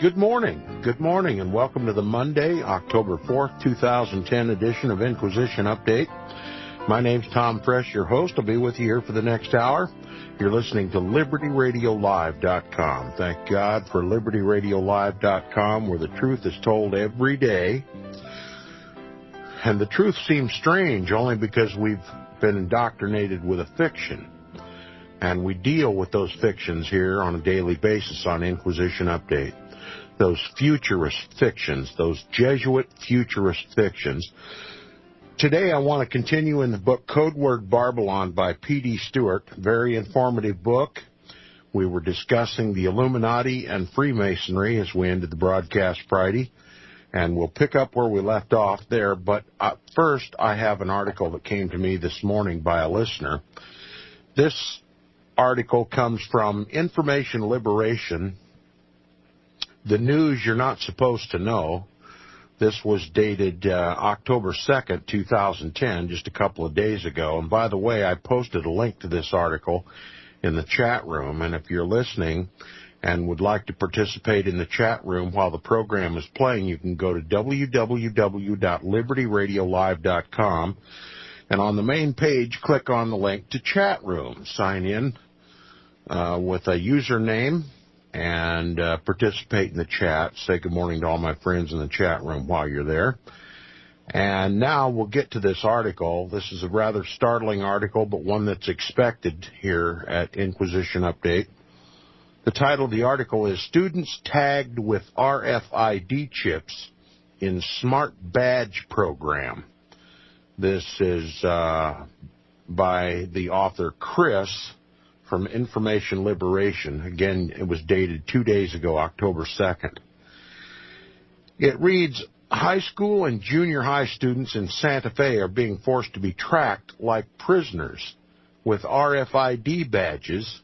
Good morning, and welcome to the Monday, October 4th, 2010 edition of Inquisition Update. My name's Tom Friess, your host. I'll be with you here for the next hour. You're listening to LibertyRadioLive.com. Thank God for LibertyRadioLive.com, where the truth is told every day. And the truth seems strange only because we've been indoctrinated with a fiction. And we deal with those fictions here on a daily basis on Inquisition Update. Those futurist fictions, those Jesuit futurist fictions. Today I want to continue in the book Code Word Babylon by P.D. Stewart. Very informative book. We were discussing the Illuminati and Freemasonry as we ended the broadcast Friday. And we'll pick up where we left off there. But first, I have an article that came to me this morning by a listener. This article comes from Information Liberation, the news you're not supposed to know. This was dated October 2nd, 2010, just a couple of days ago. And by the way, I posted a link to this article in the chat room. And if you're listening and would like to participate in the chat room while the program is playing, you can go to www.libertyradiolive.com. And on the main page, click on the link to chat room. Sign in with a username and participate in the chat. Say good morning to all my friends in the chat room while you're there. And now we'll get to this article. This is a rather startling article, but one that's expected here at Inquisition Update. The title of the article is Students Tagged with RFID Chips in Smart Badge Program. This is by the author Chris from Information Liberation. Again, it was dated 2 days ago, October 2nd. It reads, high school and junior high students in Santa Fe are being forced to be tracked like prisoners with RFID badges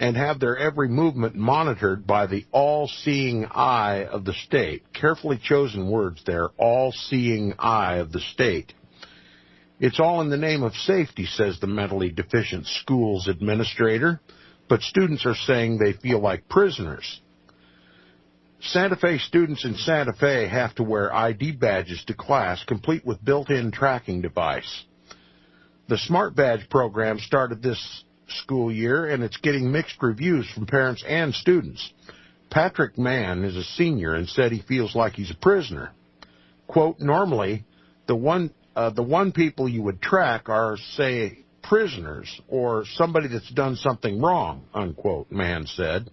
and have their every movement monitored by the all-seeing eye of the state. Carefully chosen words there, all-seeing eye of the state. It's all in the name of safety, says the mentally deficient school's administrator, but students are saying they feel like prisoners. Santa Fe students in Santa Fe have to wear ID badges to class, complete with built-in tracking device. The Smart Badge program started this school year, and it's getting mixed reviews from parents and students. Patrick Mann is a senior and said he feels like he's a prisoner. Quote, normally, the one people you would track are, say, prisoners or somebody that's done something wrong, unquote, Mann said.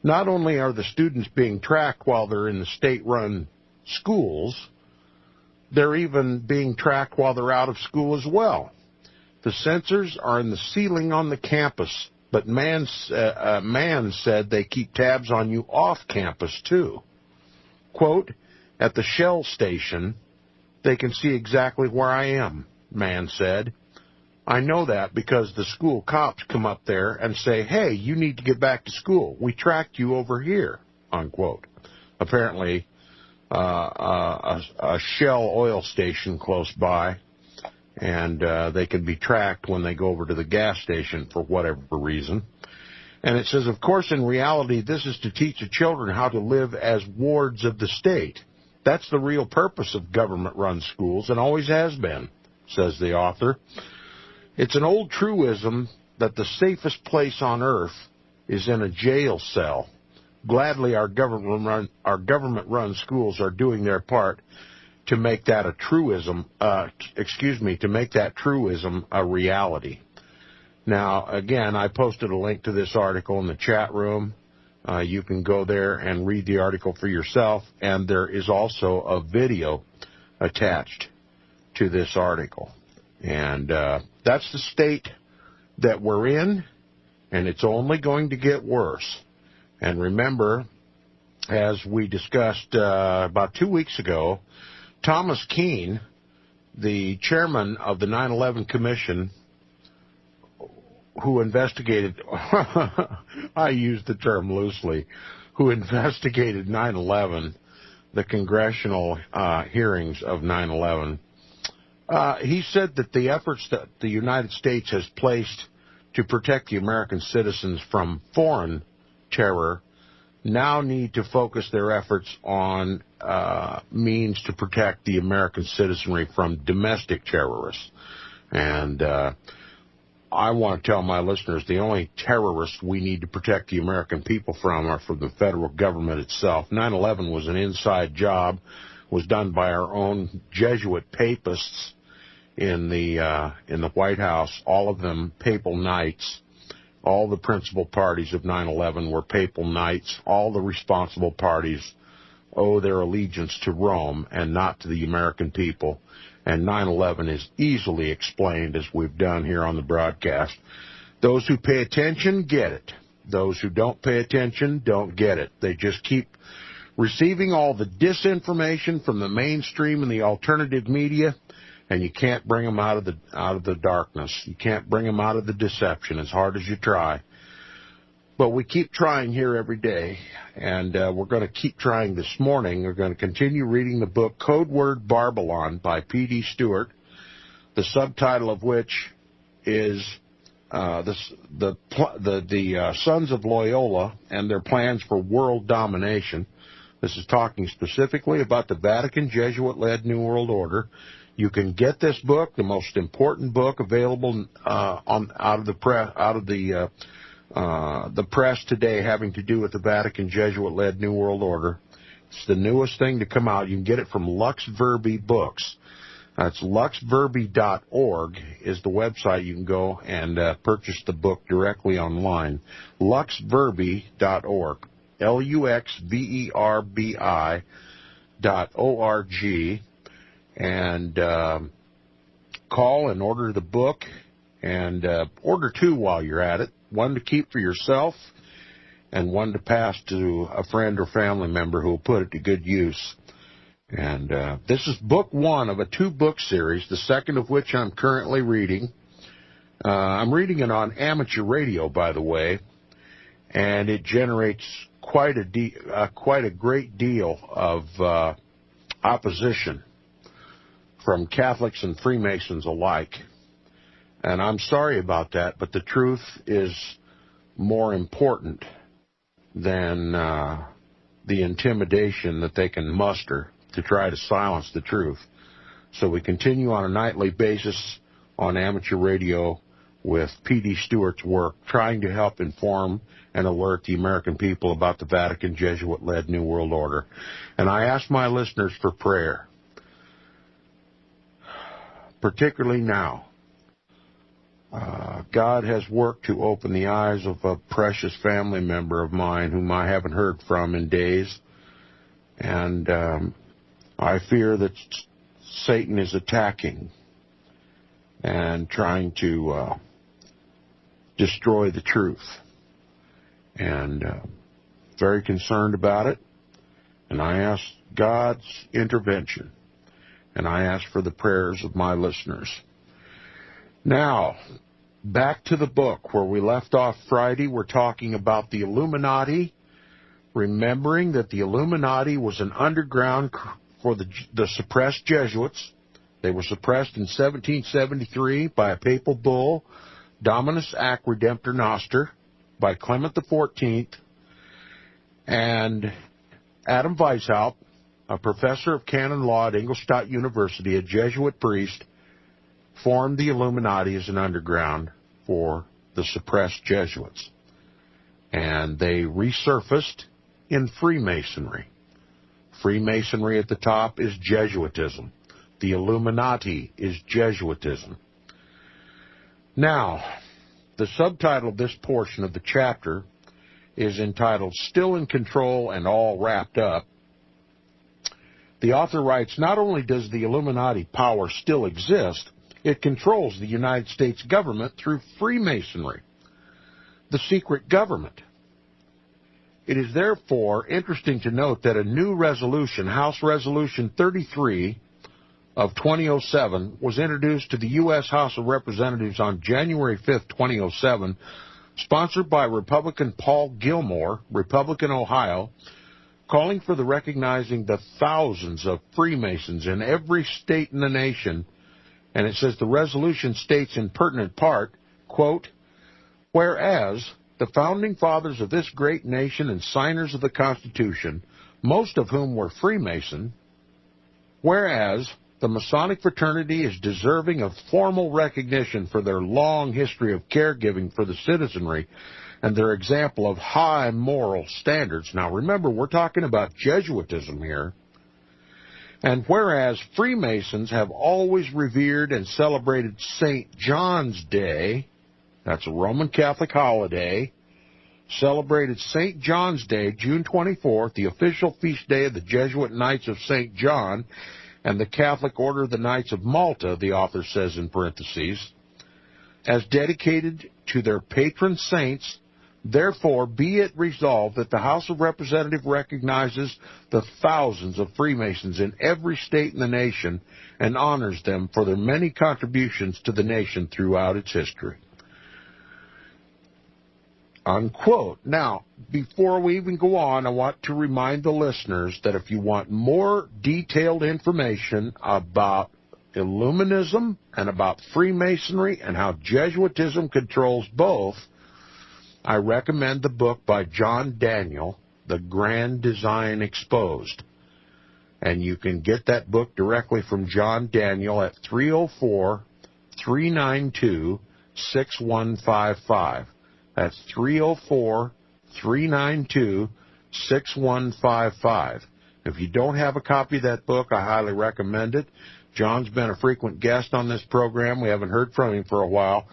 Not only are the students being tracked while they're in the state-run schools, they're even being tracked while they're out of school as well. The sensors are in the ceiling on the campus, but Mann said they keep tabs on you off campus, too. Quote, at the Shell station, they can see exactly where I am, Mann said. I know that because the school cops come up there and say, hey, you need to get back to school. We tracked you over here, unquote. Apparently, a Shell oil station close by, and they can be tracked when they go over to the gas station for whatever reason. And it says, of course, in reality, this is to teach the children how to live as wards of the state. That's the real purpose of government-run schools and always has been, says the author. It's an old truism that the safest place on earth is in a jail cell. Gladly, our government-run schools are doing their part to make that a truism. To make that truism a reality. Now, again, I posted a link to this article in the chat room. You can go there and read the article for yourself, and there is also a video attached to this article. And that's the state that we're in, and it's only going to get worse. And remember, as we discussed about 2 weeks ago, Thomas Keene, the chairman of the 9/11 Commission, who investigated, I use the term loosely, who investigated 9/11, the congressional hearings of 9/11, he said that the efforts that the United States has placed to protect the American citizens from foreign terror now need to focus their efforts on means to protect the American citizenry from domestic terrorists. And I want to tell my listeners the only terrorists we need to protect the American people from are from the federal government itself. 9/11 was an inside job, was done by our own Jesuit papists in the White House, all of them papal knights. All the principal parties of 9/11 were papal knights. All the responsible parties owe their allegiance to Rome and not to the American people. And 9/11 is easily explained, as we've done here on the broadcast. Those who pay attention get it. Those who don't pay attention don't get it. They just keep receiving all the disinformation from the mainstream and the alternative media, and you can't bring them out of the darkness. You can't bring them out of the deception as hard as you try. But we keep trying here every day, and we're going to keep trying this morning. We're going to continue reading the book Code Word Babylon by P.D. Stewart, the subtitle of which is the Sons of Loyola and Their Plans for World Domination. This is talking specifically about the Vatican Jesuit-led New World Order. You can get this book, the most important book available out of the press today, having to do with the Vatican Jesuit-led New World Order. It's the newest thing to come out. You can get it from Lux Verbi Books. That's luxverbi.org is the website. You can go and purchase the book directly online. luxverbi.org. luxverbi.org. And call and order the book, and order two while you're at it, one to keep for yourself and one to pass to a friend or family member who will put it to good use. And this is book one of a two-book series, the second of which I'm currently reading. I'm reading it on amateur radio, by the way, and it generates quite a great deal of opposition from Catholics and Freemasons alike. And I'm sorry about that, but the truth is more important than the intimidation that they can muster to try to silence the truth. So we continue on a nightly basis on amateur radio with P.D. Stewart's work, trying to help inform and alert the American people about the Vatican Jesuit-led New World Order. And I ask my listeners for prayer, particularly now. God has worked to open the eyes of a precious family member of mine whom I haven't heard from in days. And I fear that Satan is attacking and trying to destroy the truth. And very concerned about it. And I ask God's intervention. And I ask for the prayers of my listeners. Now, back to the book where we left off Friday. We're talking about the Illuminati, remembering that the Illuminati was an underground for the suppressed Jesuits. They were suppressed in 1773 by a papal bull, Dominus Ac Redemptor Noster, by Clement XIV, and Adam Weishaupt, a professor of canon law at Ingolstadt University, a Jesuit priest, formed the Illuminati as an underground for the suppressed Jesuits. And they resurfaced in Freemasonry. Freemasonry at the top is Jesuitism. The Illuminati is Jesuitism. Now, the subtitle of this portion of the chapter is entitled Still in Control and All Wrapped Up. The author writes, not only does the Illuminati power still exist, it controls the United States government through Freemasonry, the secret government. It is therefore interesting to note that a new resolution, House Resolution 33 of 2007, was introduced to the U.S. House of Representatives on January 5, 2007, sponsored by Republican Paul Gilmore, Republican Ohio, calling for the recognizing the thousands of Freemasons in every state in the nation. And it says the resolution states in pertinent part, quote, whereas the founding fathers of this great nation and signers of the Constitution, most of whom were Freemason, whereas the Masonic fraternity is deserving of formal recognition for their long history of caregiving for the citizenry and their example of high moral standards. Now remember, we're talking about Jesuitism here. And whereas Freemasons have always revered and celebrated St. John's Day, that's a Roman Catholic holiday, celebrated St. John's Day, June 24th, the official feast day of the Jesuit Knights of St. John and the Catholic Order of the Knights of Malta, the author says in parentheses, as dedicated to their patron saints. Therefore, be it resolved that the House of Representatives recognizes the thousands of Freemasons in every state in the nation and honors them for their many contributions to the nation throughout its history. Unquote. Now, before we even go on, I want to remind the listeners that if you want more detailed information about Illuminism and about Freemasonry and how Jesuitism controls both, I recommend the book by John Daniel, The Grand Design Exposed. And you can get that book directly from John Daniel at 304-392-6155. That's 304-392-6155. If you don't have a copy of that book, I highly recommend it. John's been a frequent guest on this program. We haven't heard from him for a while.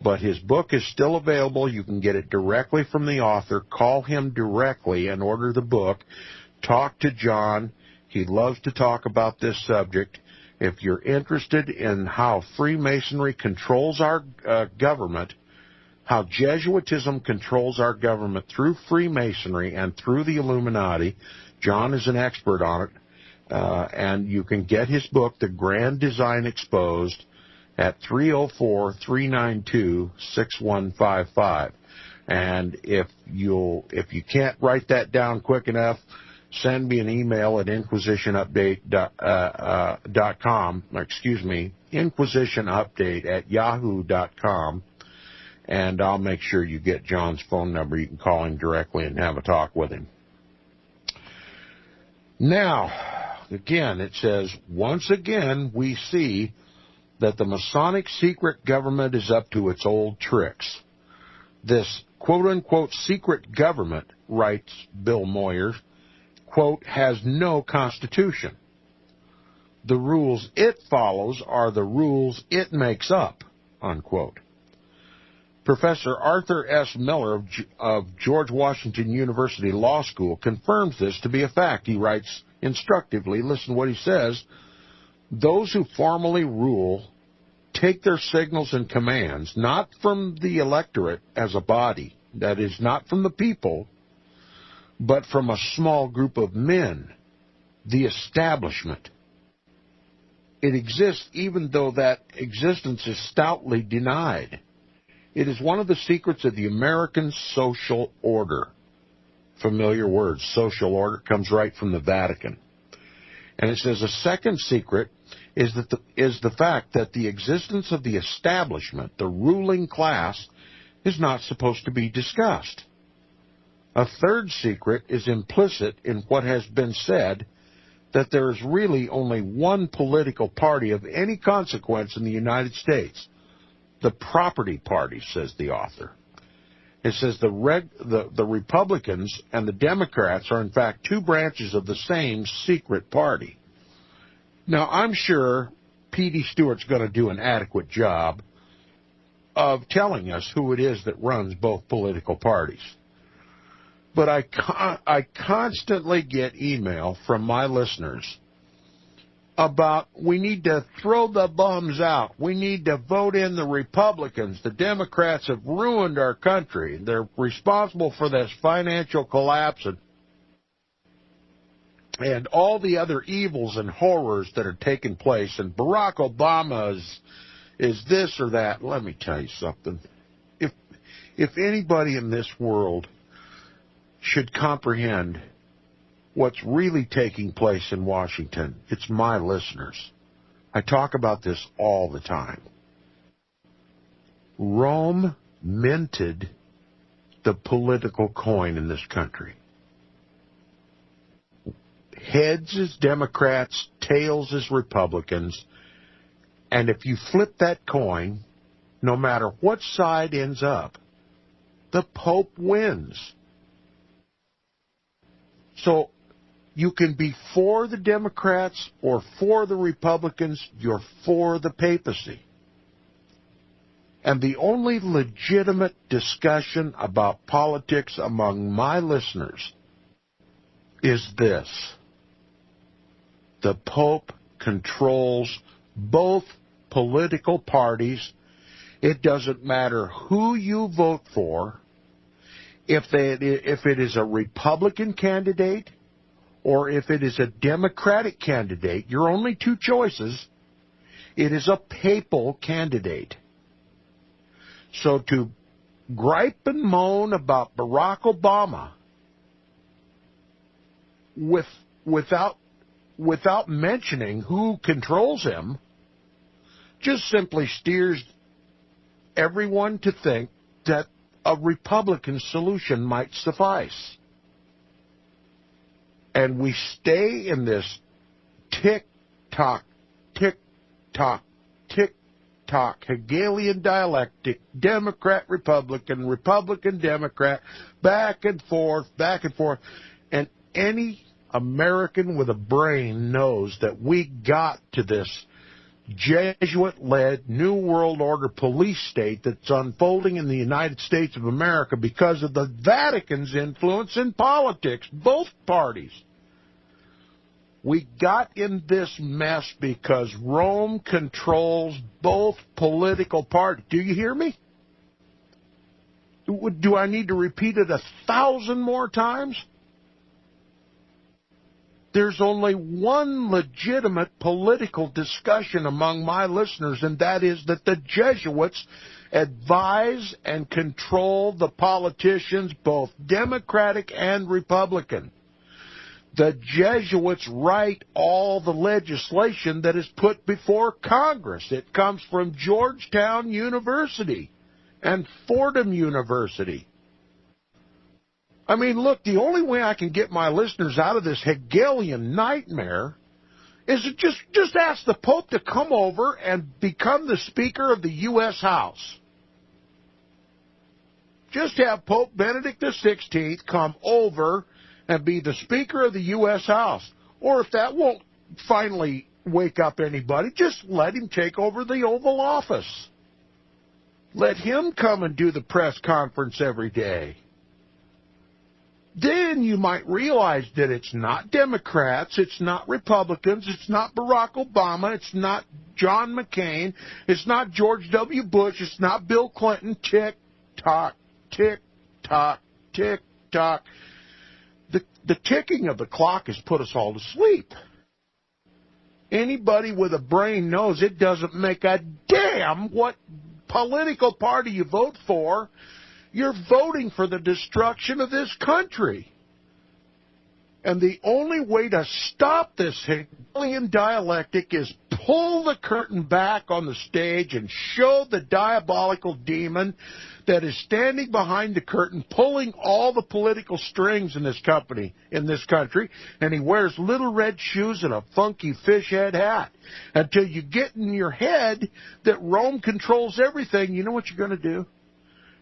But his book is still available. You can get it directly from the author. Call him directly and order the book. Talk to John. He loves to talk about this subject. If you're interested in how Freemasonry controls our government, how Jesuitism controls our government through Freemasonry and through the Illuminati, John is an expert on it. And you can get his book, The Grand Design Exposed, at 304-392-6155. And if you can't write that down quick enough, send me an email at inquisitionupdate.com, inquisitionupdate@yahoo.com, and I'll make sure you get John's phone number. You can call him directly and have a talk with him. Now, again, it says, once again, we see that the Masonic secret government is up to its old tricks. This quote-unquote secret government, writes Bill Moyers, quote, has no constitution. The rules it follows are the rules it makes up, unquote. Professor Arthur S. Miller of George Washington University Law School confirms this to be a fact. He writes instructively, listen to what he says, those who formally rule take their signals and commands not from the electorate as a body, that is, not from the people, but from a small group of men, the establishment. It exists even though that existence is stoutly denied. It is one of the secrets of the American social order. Familiar word, social order, comes right from the Vatican. And it says a second secret is the fact that the existence of the establishment, the ruling class, is not supposed to be discussed. A third secret is implicit in what has been said, that there is really only one political party of any consequence in the United States, the Property Party, says the author. It says the Republicans and the Democrats are in fact two branches of the same secret party. Now, I'm sure P.D. Stewart's going to do an adequate job of telling us who it is that runs both political parties. But I constantly get email from my listeners about we need to throw the bums out. We need to vote in the Republicans. The Democrats have ruined our country. They're responsible for this financial collapse and all the other evils and horrors that are taking place. And Barack Obama is this or that. Let me tell you something. If anybody in this world should comprehend what's really taking place in Washington, it's my listeners. I talk about this all the time. Rome minted the political coin in this country. Heads is Democrats, tails is Republicans, and if you flip that coin, no matter what side ends up, the Pope wins. So you can be for the Democrats or for the Republicans, you're for the papacy. And the only legitimate discussion about politics among my listeners is this. The Pope controls both political parties. It doesn't matter who you vote for. If it is a Republican candidate or if it is a Democratic candidate, your only two choices, it is a papal candidate. So to gripe and moan about Barack Obama without mentioning who controls him just simply steers everyone to think that a Republican solution might suffice. And we stay in this tick-tock, tick-tock, tick-tock, Hegelian dialectic, Democrat-Republican, Republican-Democrat, back and forth, and any American with a brain knows that we got to this Jesuit-led New World Order police state that's unfolding in the United States of America because of the Vatican's influence in politics, both parties. We got in this mess because Rome controls both political parties. Do you hear me? Do I need to repeat it 1,000 more times? There's only one legitimate political discussion among my listeners, and that is that the Jesuits advise and control the politicians, both Democratic and Republican. The Jesuits write all the legislation that is put before Congress. It comes from Georgetown University and Fordham University. I mean, look, the only way I can get my listeners out of this Hegelian nightmare is to just ask the Pope to come over and become the Speaker of the U.S. House. Just have Pope Benedict XVI come over and be the Speaker of the U.S. House. Or if that won't finally wake up anybody, just let him take over the Oval Office. Let him come and do the press conference every day. Then you might realize that it's not Democrats, it's not Republicans, it's not Barack Obama, it's not John McCain, it's not George W. Bush, it's not Bill Clinton. Tick-tock, tick-tock, tick-tock. The ticking of the clock has put us all to sleep. Anybody with a brain knows it doesn't make a damn what political party you vote for. You're voting for the destruction of this country. And the only way to stop this Hegelian dialectic is pull the curtain back on the stage and show the diabolical demon that is standing behind the curtain, pulling all the political strings in this country. And he wears little red shoes and a funky fish head hat. Until you get in your head that Rome controls everything, you know what you're going to do?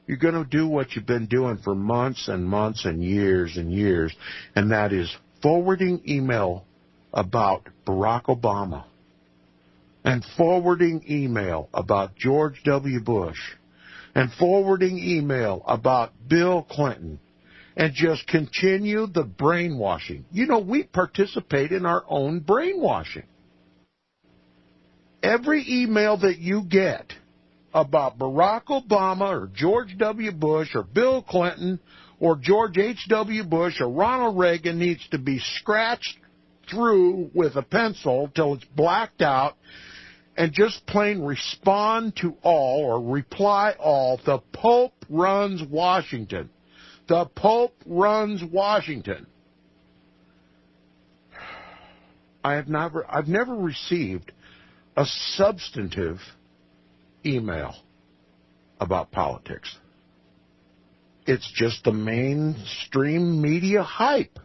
You're going to do what you've been doing for months and months and years, and that is forwarding email about Barack Obama and forwarding email about George W. Bush and forwarding email about Bill Clinton and just continue the brainwashing. You know, we participate in our own brainwashing. Every email that you get about Barack Obama or George W. Bush or Bill Clinton or George H.W. Bush or Ronald Reagan needs to be scratched through with a pencil till it's blacked out and just plain respond to all or reply all. The Pope runs Washington. The Pope runs Washington. I've never received a substantive email about politics. It's just the mainstream media hype.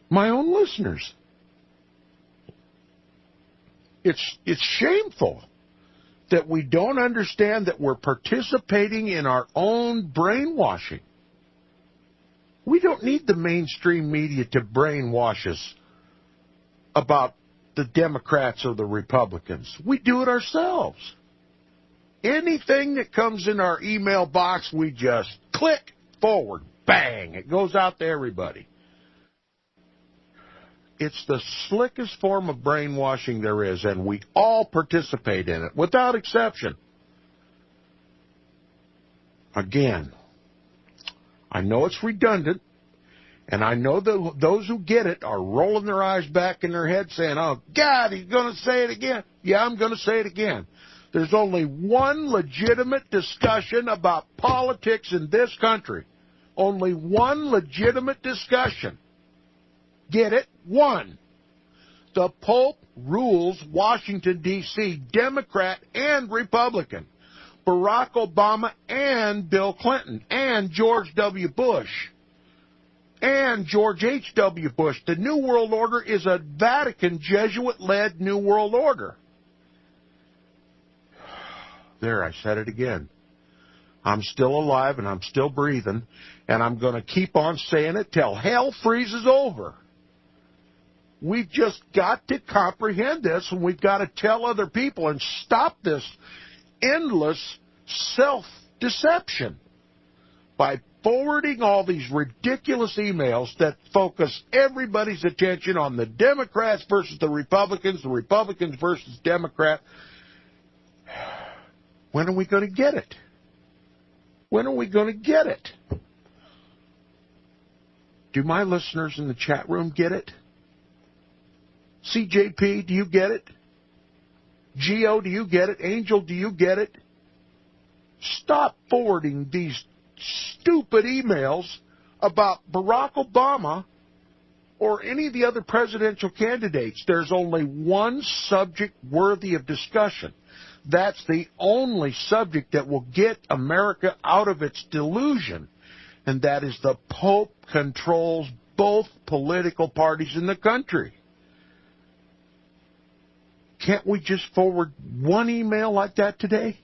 My own listeners. It's shameful that we don't understand that we're participating in our own brainwashing. We don't need the mainstream media to brainwash us about the Democrats or the Republicans. We do it ourselves. Anything that comes in our email box, we just click forward. Bang! It goes out to everybody. It's the slickest form of brainwashing there is, and we all participate in it, without exception. Again, I know it's redundant, and I know that those who get it are rolling their eyes back in their head saying, oh, God, he's going to say it again. Yeah, I'm going to say it again. There's only one legitimate discussion about politics in this country. Only one legitimate discussion. Get it? One. The Pope rules Washington, D.C., Democrat and Republican. Barack Obama and Bill Clinton and George W. Bush and George H.W. Bush. The New World Order is a Vatican Jesuit-led New World Order. There, I said it again. I'm still alive and I'm still breathing, and I'm going to keep on saying it till hell freezes over. We've just got to comprehend this, and we've got to tell other people and stop this endless self-deception by forwarding all these ridiculous emails that focus everybody's attention on the Democrats versus the Republicans versus Democrats. When are we going to get it? When are we going to get it? Do my listeners in the chat room get it? CJP, do you get it? Geo, do you get it? Angel, do you get it? Stop forwarding these stupid emails about Barack Obama or any of the other presidential candidates. There's only one subject worthy of discussion. That's the only subject that will get America out of its delusion, and that is the Pope controls both political parties in the country. Can't we just forward one email like that today?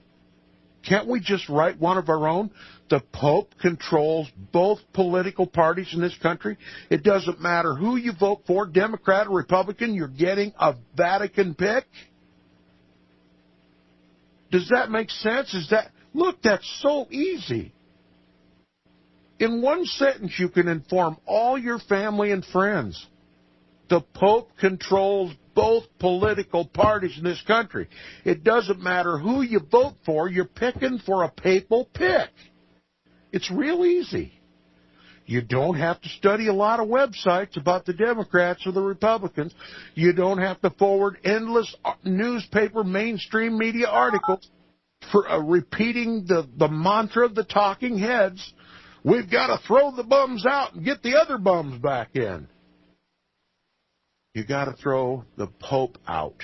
Can't we just write one of our own? The Pope controls both political parties in this country. It doesn't matter who you vote for, Democrat or Republican, you're getting a Vatican pick. Does that make sense? Look, that's so easy. In one sentence, you can inform all your family and friends. The Pope controls both political parties in this country. It doesn't matter who you vote for, you're picking for a papal pick. It's real easy. You don't have to study a lot of websites about the Democrats or the Republicans. You don't have to forward endless newspaper mainstream media articles for repeating the mantra of the talking heads. We've got to throw the bums out and get the other bums back in. You got to throw the Pope out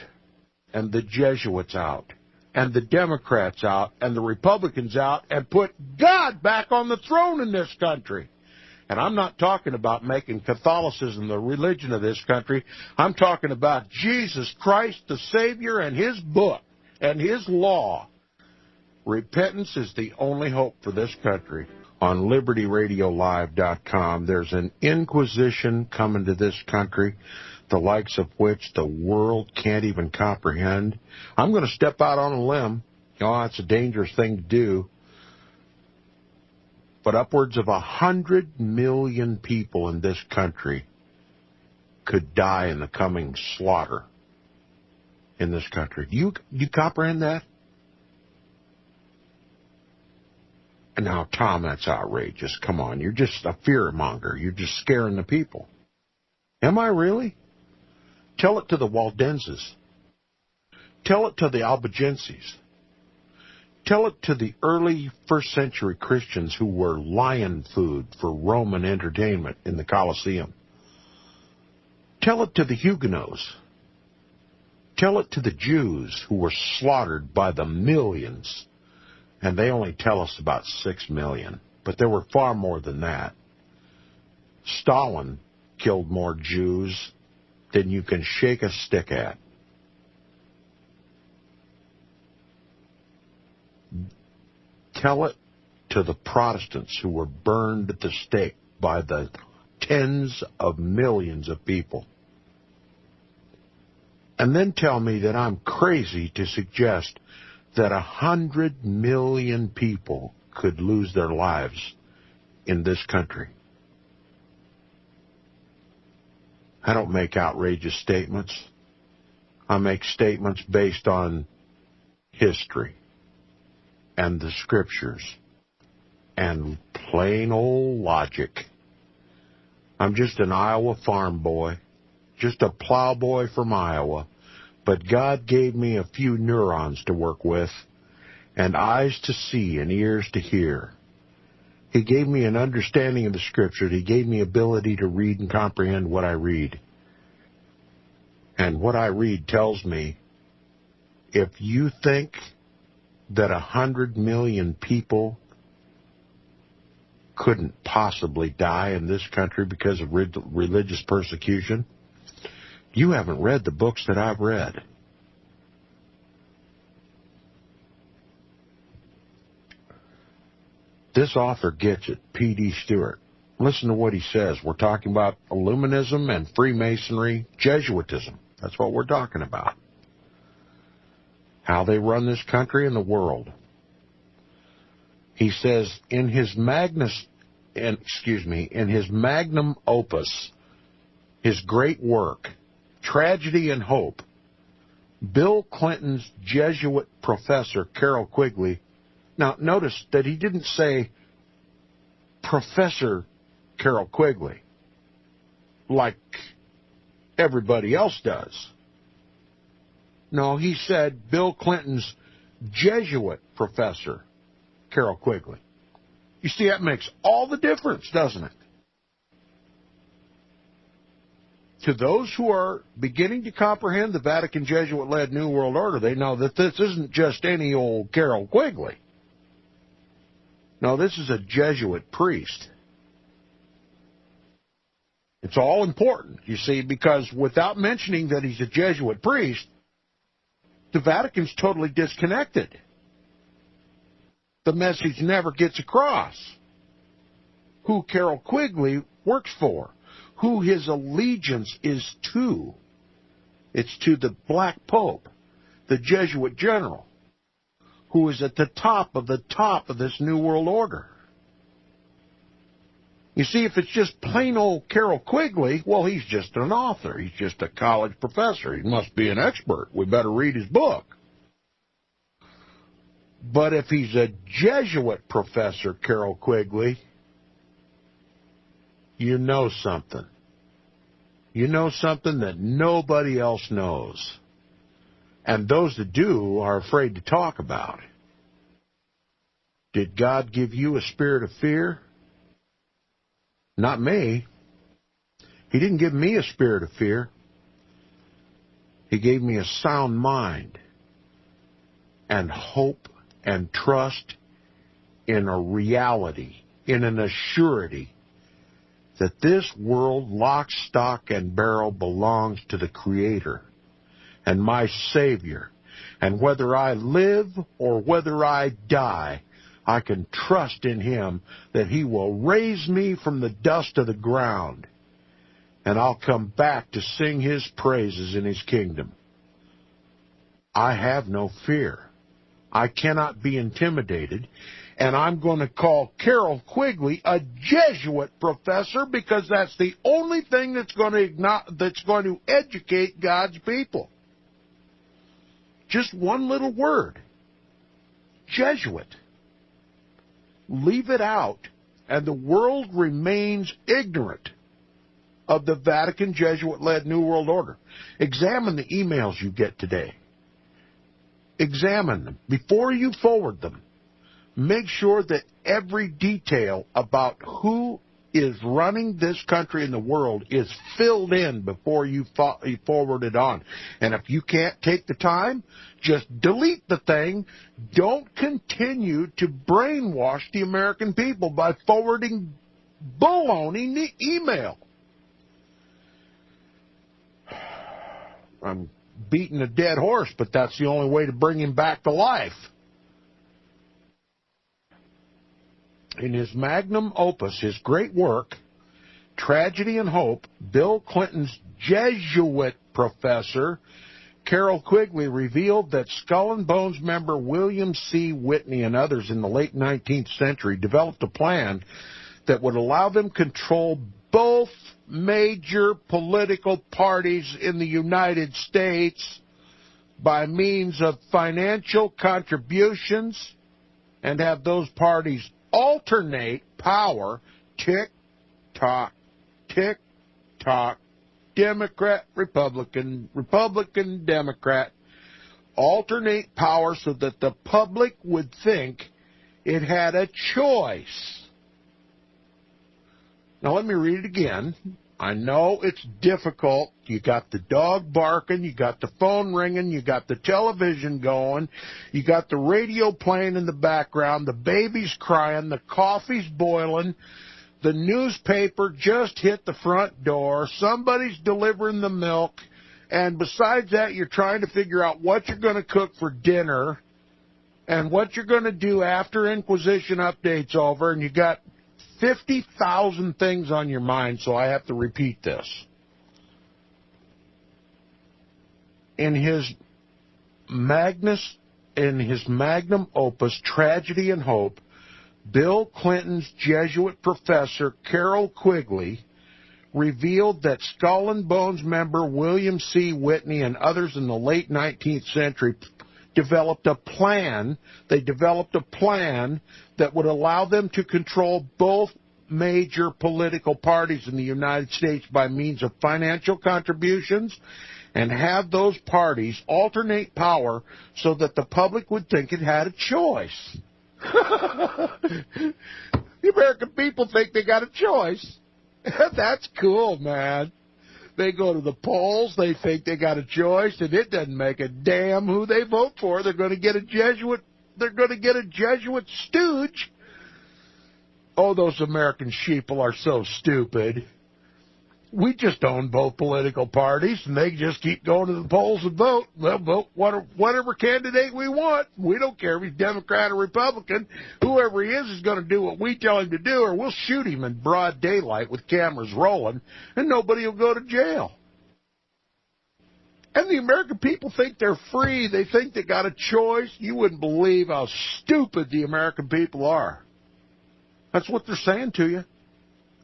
and the Jesuits out and the Democrats out and the Republicans out and put God back on the throne in this country. And I'm not talking about making Catholicism the religion of this country. I'm talking about Jesus Christ, the Savior, and His book and His law. Repentance is the only hope for this country. On LibertyRadioLive.com, there's an inquisition coming to this country, the likes of which the world can't even comprehend. I'm going to step out on a limb. It's a dangerous thing to do. But upwards of 100 million people in this country could die in the coming slaughter in this country. Do you comprehend that? And now, Tom, that's outrageous. Come on, you're just a fearmonger. You're just scaring the people. Am I really? Tell it to the Waldenses. Tell it to the Albigenses. Tell it to the early first century Christians who were lion food for Roman entertainment in the Colosseum. Tell it to the Huguenots. Tell it to the Jews who were slaughtered by the millions And they only tell us about 6 million. But there were far more than that. Stalin killed more Jews than you can shake a stick at. Tell it to the Protestants who were burned at the stake by the tens of millions of people. And then tell me that I'm crazy to suggest that 100 million people could lose their lives in this country. I don't make outrageous statements. I make statements based on history and the scriptures and plain old logic. I'm just an Iowa farm boy, just a plowboy from Iowa, but God gave me a few neurons to work with and eyes to see and ears to hear. He gave me an understanding of the Scripture. He gave me ability to read and comprehend what I read. And what I read tells me, if you think that 100 million people couldn't possibly die in this country because of religious persecution, you haven't read the books that I've read. This author gets it, P.D. Stewart. Listen to what he says. We're talking about Illuminism and Freemasonry, Jesuitism. That's what we're talking about. How they run this country and the world. He says, in his magnum opus, his great work, Tragedy and Hope, Bill Clinton's Jesuit professor, Carroll Quigley. Now, notice that he didn't say Professor Carroll Quigley like everybody else does. No, he said Bill Clinton's Jesuit professor, Carroll Quigley. You see, that makes all the difference, doesn't it? To those who are beginning to comprehend the Vatican Jesuit-led New World Order, they know that this isn't just any old Carroll Quigley. No, this is a Jesuit priest. It's all important, you see, because without mentioning that he's a Jesuit priest, the Vatican's totally disconnected. The message never gets across who Carroll Quigley works for, who his allegiance is to. It's to the Black Pope, the Jesuit general, who is at the top of this New World Order. You see, if it's just plain old Carroll Quigley, well, he's just an author. He's just a college professor. He must be an expert. We better read his book. But if he's a Jesuit professor, Carroll Quigley, you know something. You know something that nobody else knows. And those that do are afraid to talk about it. Did God give you a spirit of fear? Not me. He didn't give me a spirit of fear. He gave me a sound mind and hope and trust in a reality, in an assurity that this world, lock, stock, and barrel, belongs to the Creator and my Savior. And whether I live or whether I die, I can trust in Him that He will raise me from the dust of the ground, and I'll come back to sing His praises in His kingdom. I have no fear. I cannot be intimidated, and I'm going to call Carroll Quigley a Jesuit professor because that's the only thing that's going to educate God's people. Just one little word. Jesuit. Leave it out, and the world remains ignorant of the Vatican Jesuit-led New World Order. Examine the emails you get today. Examine them. Before you forward them, make sure that every detail about who is running this country and the world is filled in before you forward it on. And if you can't take the time, just delete the thing. Don't continue to brainwash the American people by forwarding baloney email. I'm beating a dead horse, but that's the only way to bring him back to life. In his magnum opus, his great work, Tragedy and Hope, Bill Clinton's Jesuit professor, Carol Quigley, revealed that Skull and Bones member William C. Whitney and others in the late 19th century developed a plan that would allow them control both major political parties in the United States by means of financial contributions and have those parties alternate power, tick-tock, tick-tock, Democrat, Republican, Republican, Democrat, alternate power so that the public would think it had a choice. Now let me read it again. I know it's difficult. You got the dog barking, you got the phone ringing, you got the television going, you got the radio playing in the background, the baby's crying, the coffee's boiling, the newspaper just hit the front door, somebody's delivering the milk, and besides that, you're trying to figure out what you're going to cook for dinner and what you're going to do after Inquisition update's over, and you got 50,000 things on your mind, so I have to repeat this. In his magnum opus, Tragedy and Hope, Bill Clinton's Jesuit professor, Carol Quigley, revealed that Skull and Bones member William C. Whitney and others in the late 19th century developed a plan. They developed a plan that would allow them to control both major political parties in the United States by means of financial contributions and have those parties alternate power so that the public would think it had a choice. The American people think they got a choice. That's cool, man. They go to the polls, they think they got a choice, and it doesn't make a damn who they vote for. They're going to get a Jesuit. They're going to get a Jesuit stooge. Oh, those American sheeple are so stupid. We just own both political parties, and they just keep going to the polls and vote. They'll vote whatever candidate we want. We don't care if he's Democrat or Republican. Whoever he is going to do what we tell him to do, or we'll shoot him in broad daylight with cameras rolling, and nobody will go to jail. And the American people think they're free. They think they got a choice. You wouldn't believe how stupid the American people are. That's what they're saying to you.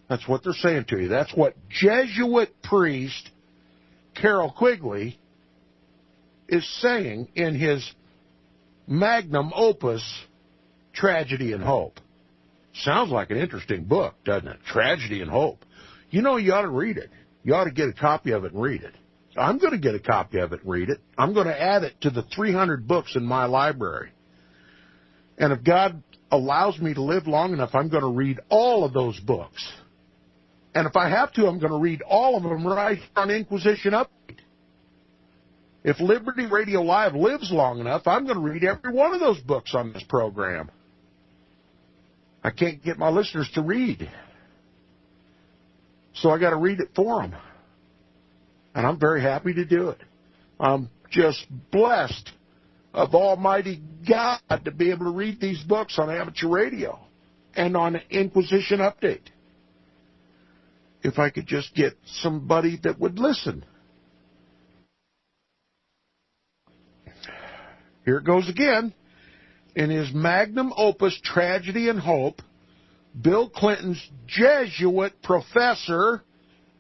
That's what they're saying to you. That's what Jesuit priest Carol Quigley is saying in his magnum opus, Tragedy and Hope. Sounds like an interesting book, doesn't it? Tragedy and Hope. You know, you ought to read it. You ought to get a copy of it and read it. I'm going to get a copy of it and read it. I'm going to add it to the 300 books in my library. And if God allows me to live long enough, I'm going to read all of those books. And if I have to, I'm going to read all of them right on Inquisition Update. If Liberty Radio Live lives long enough, I'm going to read every one of those books on this program. I can't get my listeners to read. So I got to read it for them. And I'm very happy to do it. I'm just blessed of Almighty God to be able to read these books on amateur radio and on Inquisition Update. If I could just get somebody that would listen. Here it goes again. In his magnum opus, Tragedy and Hope, Bill Clinton's Jesuit professor,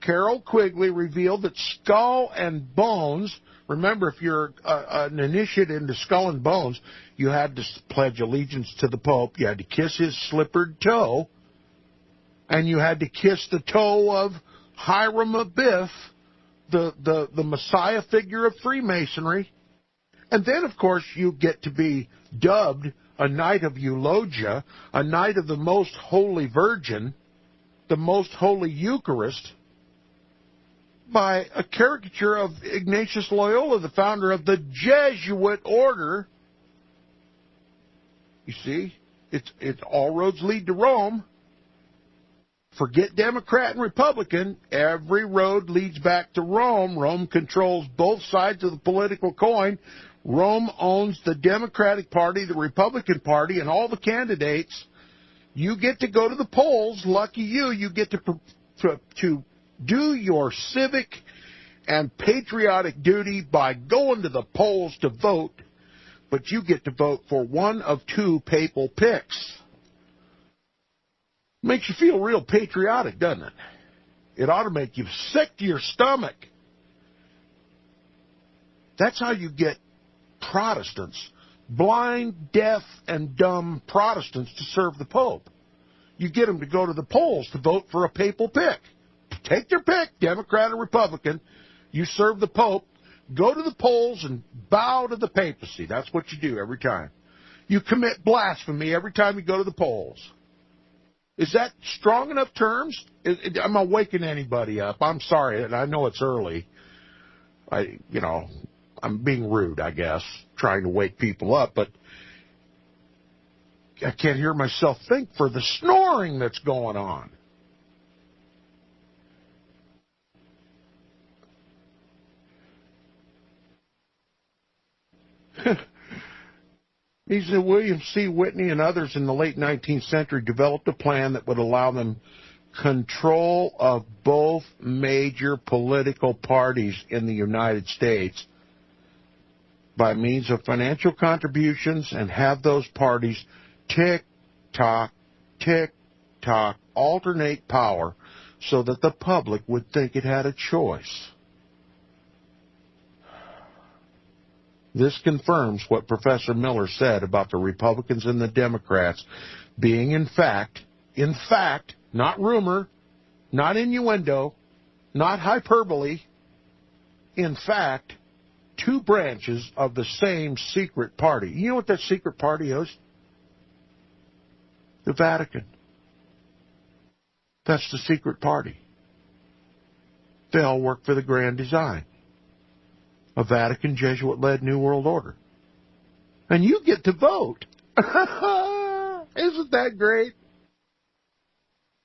Carol Quigley, revealed that Skull and Bones, remember, if you're an initiate into Skull and Bones, you had to pledge allegiance to the Pope, you had to kiss his slippered toe, and you had to kiss the toe of Hiram Abiff, the Messiah figure of Freemasonry. And then, of course, you get to be dubbed a Knight of Eulogia, a Knight of the Most Holy Virgin, the Most Holy Eucharist by a caricature of Ignatius Loyola, the founder of the Jesuit order. You see, it's all roads lead to Rome. Forget Democrat and Republican. Every road leads back to Rome. Rome controls both sides of the political coin. Rome owns the Democratic Party, the Republican Party, and all the candidates. You get to go to the polls. Lucky you. You get to do your civic and patriotic duty by going to the polls to vote, but you get to vote for one of two papal picks. Makes you feel real patriotic, doesn't it? It ought to make you sick to your stomach. That's how you get Protestants, blind, deaf, and dumb Protestants, to serve the Pope. You get them to go to the polls to vote for a papal pick. Take their pick, Democrat or Republican. You serve the Pope. Go to the polls and bow to the papacy. That's what you do every time. You commit blasphemy every time you go to the polls. Is that strong enough terms? I'm not waking anybody up. I'm sorry, and I know it's early. I'm being rude, I guess, trying to wake people up, but I can't hear myself think for the snoring that's going on. He said William C. Whitney and others in the late 19th century developed a plan that would allow them control of both major political parties in the United States by means of financial contributions, and have those parties tick-tock, alternate power so that the public would think it had a choice. This confirms what Professor Miller said about the Republicans and the Democrats being, in fact, not rumor, not innuendo, not hyperbole, in fact, two branches of the same secret party. You know what that secret party is? The Vatican. That's the secret party. They all work for the grand design. A Vatican Jesuit-led New World Order. And you get to vote. Isn't that great?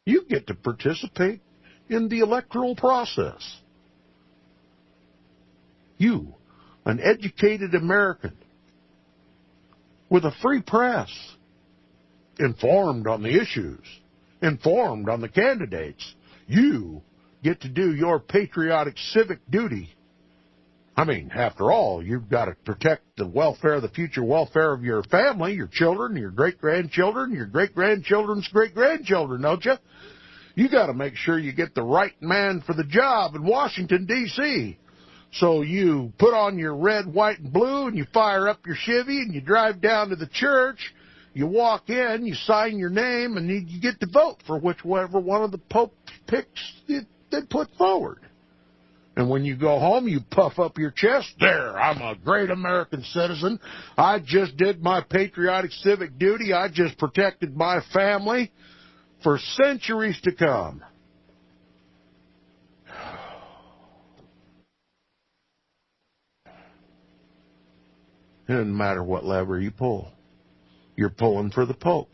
You get to participate in the electoral process. You, an educated American with a free press, informed on the issues, informed on the candidates, you get to do your patriotic civic duty. I mean, after all, you've got to protect the welfare, the future welfare of your family, your children, your great-grandchildren, your great-grandchildren's great-grandchildren, don't you? You got to make sure you get the right man for the job in Washington, D.C. So you put on your red, white, and blue, and you fire up your Chevy, and you drive down to the church. You walk in, you sign your name, and you get to vote for whichever one of the Pope picks they put forward. And when you go home, you puff up your chest. There, I'm a great American citizen. I just did my patriotic civic duty. I just protected my family for centuries to come. It doesn't matter what lever you pull. You're pulling for the Pope.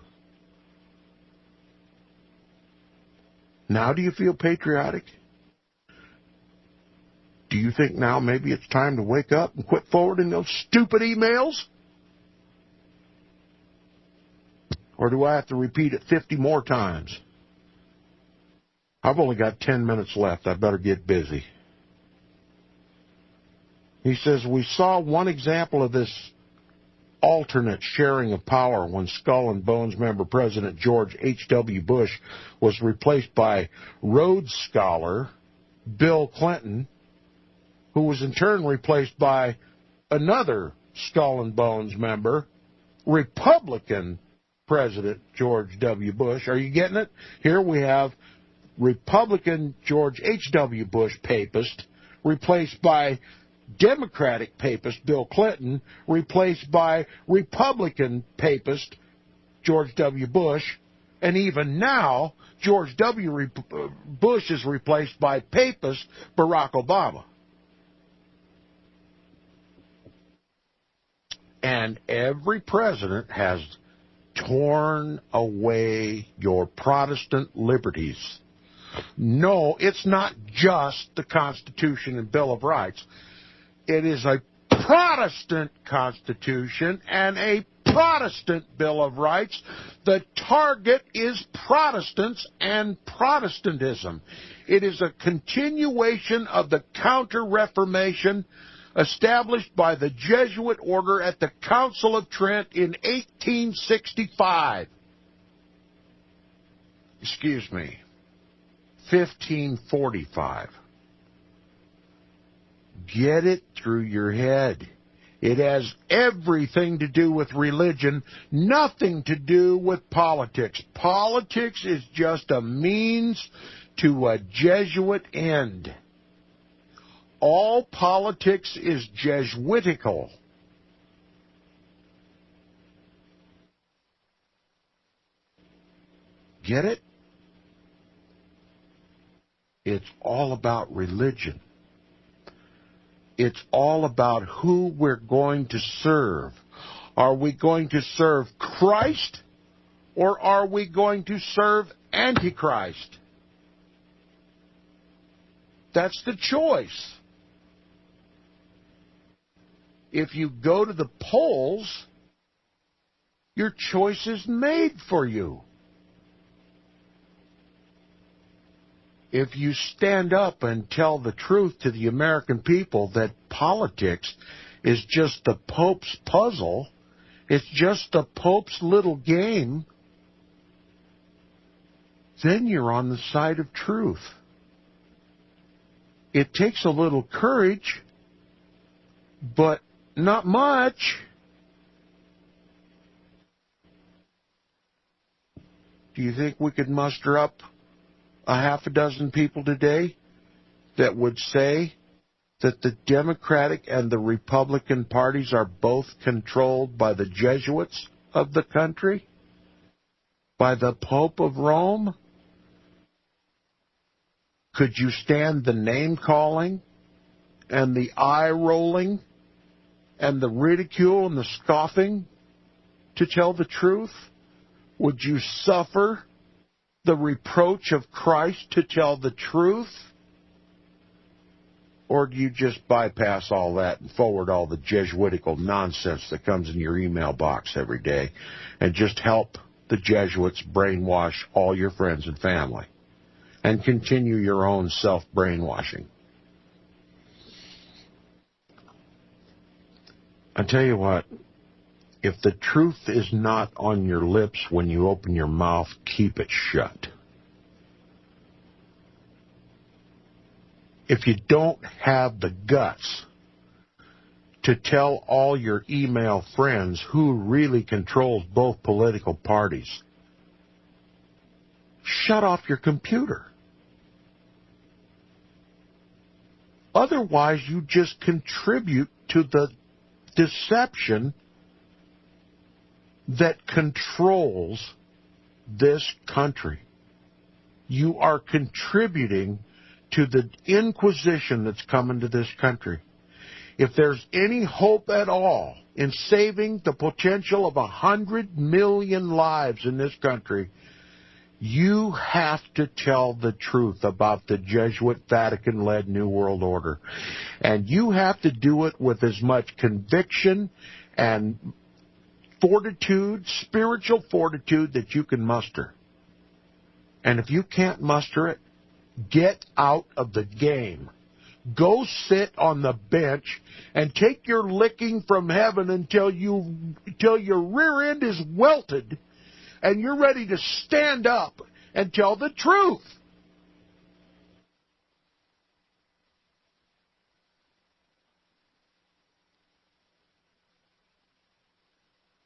Now do you feel patriotic? Do you think now maybe it's time to wake up and quit forwarding those stupid emails? Or do I have to repeat it 50 more times? I've only got 10 minutes left. I better get busy. He says, we saw one example of this alternate sharing of power when Skull and Bones member President George H.W. Bush was replaced by Rhodes Scholar Bill Clinton, who was in turn replaced by another Skull and Bones member, Republican President George W. Bush. Are you getting it? Here we have Republican George H.W. Bush, papist, replaced by Democratic papist Bill Clinton, replaced by Republican papist George W. Bush, And even now, George W. Bush is replaced by papist Barack Obama. And every president has torn away your Protestant liberties. No, it's not just the Constitution and Bill of Rights. It is a Protestant Constitution and a Protestant Bill of Rights. The target is Protestants and Protestantism. It is a continuation of the Counter-Reformation established by the Jesuit order at the Council of Trent in 1865. 1545. Get it through your head. It has everything to do with religion, nothing to do with politics. Politics is just a means to a Jesuit end. All politics is Jesuitical. Get it? It's all about religion. It's all about who we're going to serve. Are we going to serve Christ, or are we going to serve Antichrist? That's the choice. If you go to the polls, your choice is made for you. If you stand up and tell the truth to the American people that politics is just the Pope's puzzle, it's just the Pope's little game, then you're on the side of truth. It takes a little courage, but not much. Do you think we could muster up a half a dozen people today that would say that the Democratic and the Republican parties are both controlled by the Jesuits of the country? By the Pope of Rome? Could you stand the name-calling and the eye-rolling and the ridicule and the scoffing to tell the truth? Would you suffer the reproach of Christ to tell the truth? Or do you just bypass all that and forward all the Jesuitical nonsense that comes in your email box every day and just help the Jesuits brainwash all your friends and family and continue your own self-brainwashing? I tell you what, if the truth is not on your lips when you open your mouth, keep it shut. If you don't have the guts to tell all your email friends who really controls both political parties, shut off your computer. Otherwise, you just contribute to the deception that controls this country. You are contributing to the Inquisition that's coming to this country. If there's any hope at all in saving the potential of 100 million lives in this country, you have to tell the truth about the Jesuit Vatican-led New World Order. And you have to do it with as much conviction and fortitude, spiritual fortitude, that you can muster. And if you can't muster it, get out of the game. Go sit on the bench and take your licking from heaven until your rear end is welted and you're ready to stand up and tell the truth.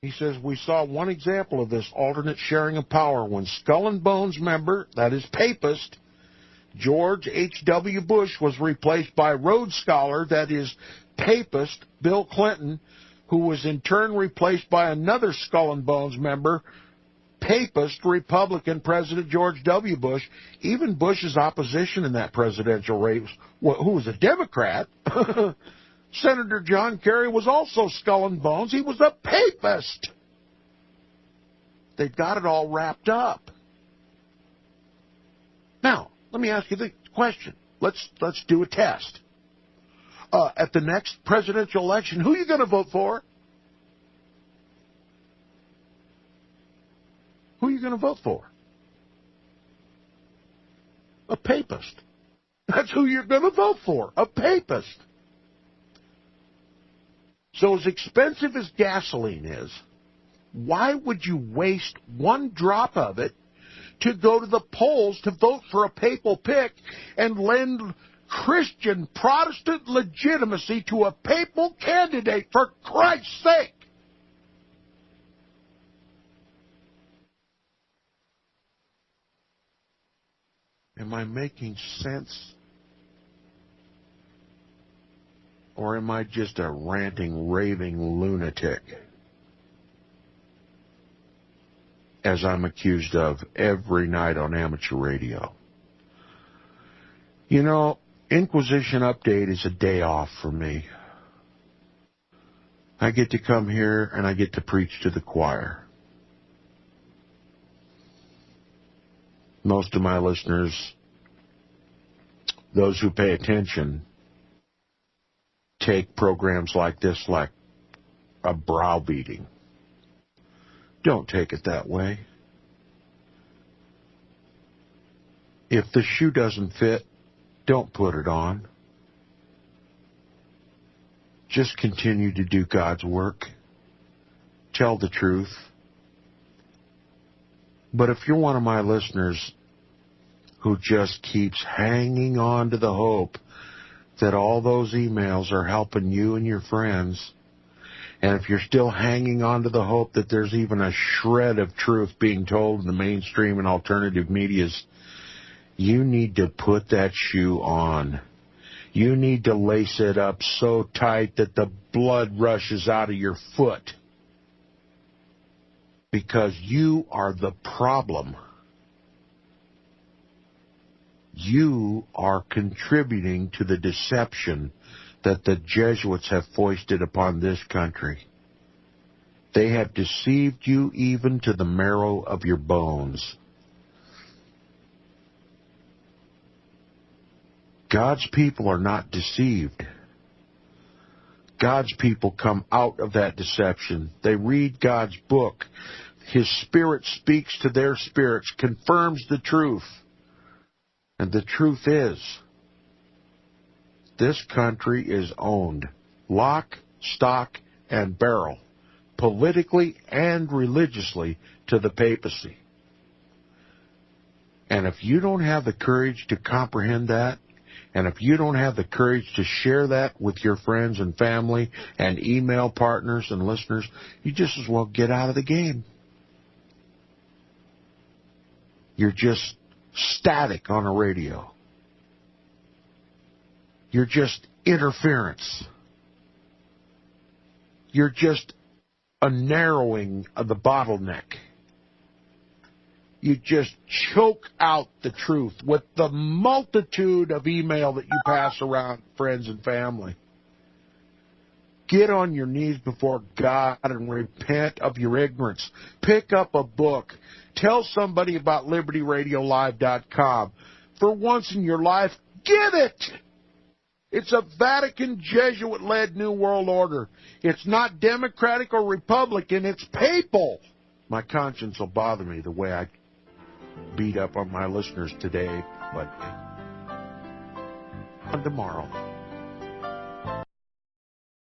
He says, we saw one example of this alternate sharing of power when Skull and Bones member, that is papist, George H.W. Bush was replaced by Rhodes Scholar, that is papist, Bill Clinton, who was in turn replaced by another Skull and Bones member, papist Republican President George W. Bush. Even Bush's opposition in that presidential race, who was a Democrat, Senator John Kerry, was also skull and bones. He was a papist. They've got it all wrapped up. Now, let me ask you the question. Let's do a test. At the next presidential election, who are you going to vote for? Who are you going to vote for? A papist. That's who you're going to vote for, a papist. So as expensive as gasoline is, why would you waste one drop of it to go to the polls to vote for a papal pick and lend Christian Protestant legitimacy to a papal candidate, for Christ's sake? Am I making sense? Or am I just a ranting, raving lunatic, as I'm accused of every night on amateur radio? You know, Inquisition Update is a day off for me. I get to come here and I get to preach to the choir. Most of my listeners, those who pay attention, take programs like this like a browbeating. Don't take it that way. If the shoe doesn't fit, don't put it on. Just continue to do God's work. Tell the truth. But if you're one of my listeners who just keeps hanging on to the hope that all those emails are helping you and your friends, and if you're still hanging on to the hope that there's even a shred of truth being told in the mainstream and alternative medias, you need to put that shoe on. You need to lace it up so tight that the blood rushes out of your foot. Because you are the problem. You are contributing to the deception that the Jesuits have foisted upon this country. They have deceived you even to the marrow of your bones. God's people are not deceived. God's people come out of that deception. They read God's book. His Spirit speaks to their spirits, confirms the truth. And the truth is, this country is owned, lock, stock, and barrel, politically and religiously, to the papacy. And if you don't have the courage to comprehend that, and if you don't have the courage to share that with your friends and family and email partners and listeners, you just as well get out of the game. You're just static on a radio. You're just interference. You're just a narrowing of the bottleneck. You just choke out the truth with the multitude of email that you pass around friends and family. Get on your knees before God and repent of your ignorance. Pick up a book. Tell somebody about LibertyRadioLive.com. For once in your life, get it! It's a Vatican Jesuit-led New World Order. It's not Democratic or Republican, it's papal. My conscience will bother me the way I beat up on my listeners today, but on tomorrow.